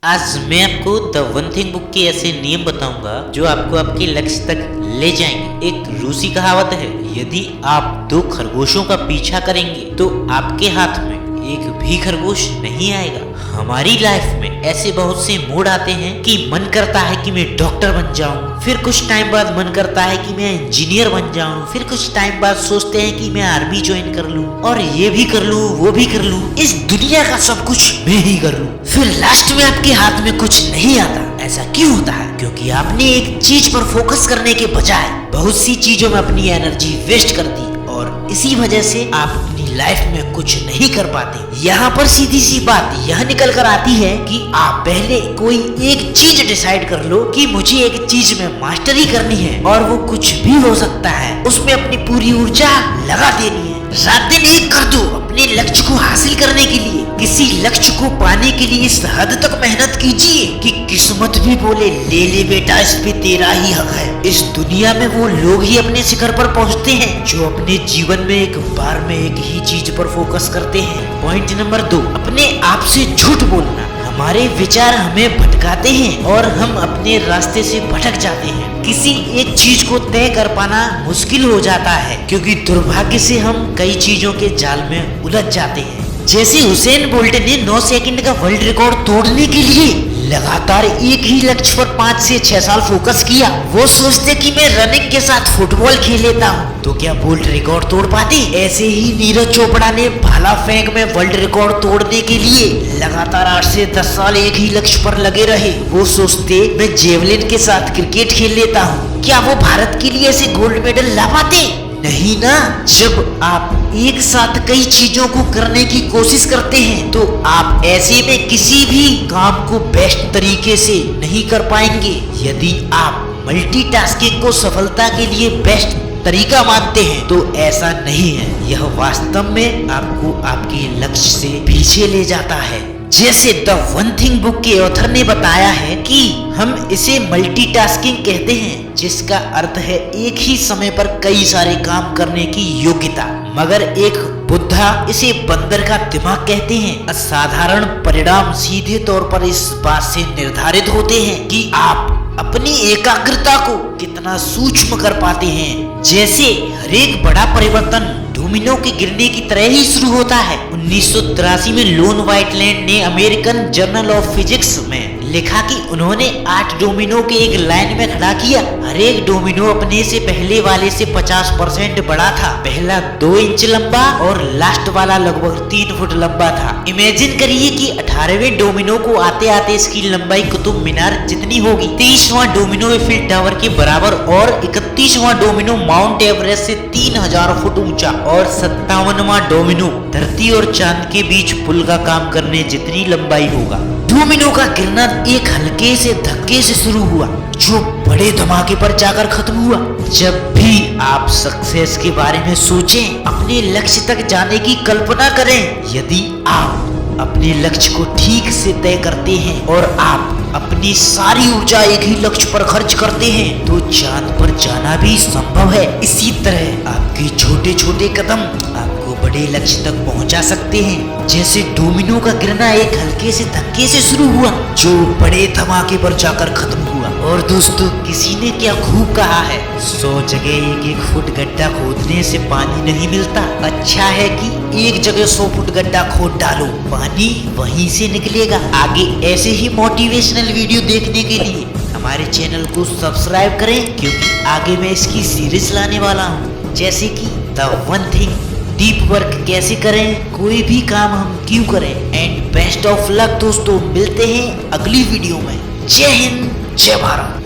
आज मैं आपको द वन थिंग बुक के ऐसे नियम बताऊंगा जो आपको आपके लक्ष्य तक ले जाएंगे। एक रूसी कहावत है, यदि आप 2 खरगोशों का पीछा करेंगे तो आपके हाथ में एक भी खरगोश नहीं आएगा। हमारी लाइफ में ऐसे बहुत से मोड़ आते हैं कि मन करता है कि मैं डॉक्टर बन जाऊं, फिर कुछ टाइम बाद मन करता है कि मैं इंजीनियर बन जाऊं, फिर कुछ टाइम बाद सोचते हैं कि मैं आर्मी ज्वाइन कर लूं और ये भी कर लूं वो भी कर लूं, इस दुनिया का सब कुछ मैं ही कर लूं। फिर लास्ट में आपके हाथ में कुछ नहीं आता। ऐसा क्यों होता है? क्योंकि आपने एक चीज पर फोकस करने के बजाय बहुत सी चीजों में अपनी एनर्जी वेस्ट कर दी और इसी वजह से आप अपनी लाइफ में कुछ नहीं कर पाते। यहाँ पर सीधी सी बात यह निकल कर आती है कि आप पहले कोई एक चीज डिसाइड कर लो कि मुझे एक चीज में मास्टरी करनी है और वो कुछ भी हो सकता है, उसमें अपनी पूरी ऊर्जा लगा देनी है। रात दिन एक कर दो अपने लक्ष्य को हासिल करने के लिए। किसी लक्ष्य को पाने के लिए इस हद तक मेहनत कीजिए कि किस्मत भी बोले ले ले बेटा, इस पे तेरा ही हक है। इस दुनिया में वो लोग ही अपने शिखर पर पहुंचते हैं जो अपने जीवन में एक बार में एक ही चीज पर फोकस करते हैं। पॉइंट नंबर 2, अपने आप से झूठ बोलना। हमारे विचार हमें भटकाते हैं और हम अपने रास्ते से भटक जाते हैं। किसी एक चीज को तय कर पाना मुश्किल हो जाता है क्योंकि दुर्भाग्य से हम कई चीजों के जाल में उलझ जाते हैं। जैसे हुसैन बोल्ट ने 9 सेकंड का वर्ल्ड रिकॉर्ड तोड़ने के लिए लगातार एक ही लक्ष्य पर 5 से 6 साल फोकस किया। वो सोचते कि मैं रनिंग के साथ फुटबॉल खेल लेता हूँ, तो क्या बोल्ट रिकॉर्ड तोड़ पाते? ऐसे ही नीरज चोपड़ा ने भाला फेंक में वर्ल्ड रिकॉर्ड तोड़ने के लिए लगातार 8 से 10 साल एक ही लक्ष्य पर लगे रहे। वो सोचते मैं जेवलिन के साथ क्रिकेट खेल लेता हूँ, क्या वो भारत के लिए ऐसे गोल्ड मेडल ला पाते? नहीं ना। जब आप एक साथ कई चीजों को करने की कोशिश करते हैं तो आप ऐसे में किसी भी काम को बेस्ट तरीके से नहीं कर पाएंगे। यदि आप मल्टीटास्किंग को सफलता के लिए बेस्ट तरीका मानते हैं तो ऐसा नहीं है। यह वास्तव में आपको आपके लक्ष्य से पीछे ले जाता है। जैसे द वन थिंग बुक के ऑथर ने बताया है कि हम इसे मल्टीटास्किंग कहते हैं, जिसका अर्थ है एक ही समय पर कई सारे काम करने की योग्यता। मगर एक बुद्धा इसे बंदर का दिमाग कहते हैं। असाधारण परिणाम सीधे तौर पर इस बात से निर्धारित होते हैं कि आप अपनी एकाग्रता को कितना सूक्ष्म कर पाते हैं। जैसे हर एक बड़ा परिवर्तन डोमिनो के गिरने की तरह ही शुरू होता है। 1983 में लोन वाइटलैंड ने अमेरिकन जर्नल ऑफ फिजिक्स में लिखा कि उन्होंने 8 डोमिनो के एक लाइन में खड़ा किया। हर एक डोमिनो अपने से पहले वाले से 50% बड़ा था। पहला 2 इंच लंबा और लास्ट वाला लगभग 3 फुट लंबा था। इमेजिन करिए कि 18वें डोमिनो को आते आते इसकी लंबाई कुतुब मीनार जितनी होगी, 30वां डोमिनो एफिल टावर के बराबर और 31वां डोमिनो माउंट एवरेस्ट से 3000 फुट ऊंचा और 57वां डोमिनो धरती और चांद के बीच पुल का काम करने जितनी लंबाई होगा। डोमिनो का गिरना एक हल्के से धक्के से शुरू हुआ जो बड़े धमाके पर जाकर खत्म हुआ। जब भी आप सक्सेस के बारे में सोचें, अपने लक्ष्य तक जाने की कल्पना करें। यदि आप अपने लक्ष्य को ठीक से तय करते हैं और आप अपनी सारी ऊर्जा एक ही लक्ष्य पर खर्च करते हैं तो चांद पर जाना भी संभव है। इसी तरह आपके छोटे छोटे कदम आपको बड़े लक्ष्य तक पहुंचा सकते हैं। जैसे डोमिनो का गिरना एक हल्के से धक्के से शुरू हुआ जो बड़े धमाके पर जाकर खत्म हुआ। और दोस्तों, किसी ने क्या खूब कहा है, 100 जगह 1-1 फुट गड्ढा खोदने से पानी नहीं मिलता। अच्छा है कि एक जगह 100 फुट गड्ढा खोद डालो, पानी वहीं से निकलेगा। आगे ऐसे ही मोटिवेशनल वीडियो देखने के लिए हमारे चैनल को सब्सक्राइब करें, क्योंकि आगे मैं इसकी सीरीज लाने वाला हूँ। जैसे कि the one thing, deep work कैसे करें, कोई भी काम हम क्यों करें। एंड बेस्ट ऑफ लक दोस्तों, मिलते हैं अगली वीडियो में। जय हिंद, जय भारत।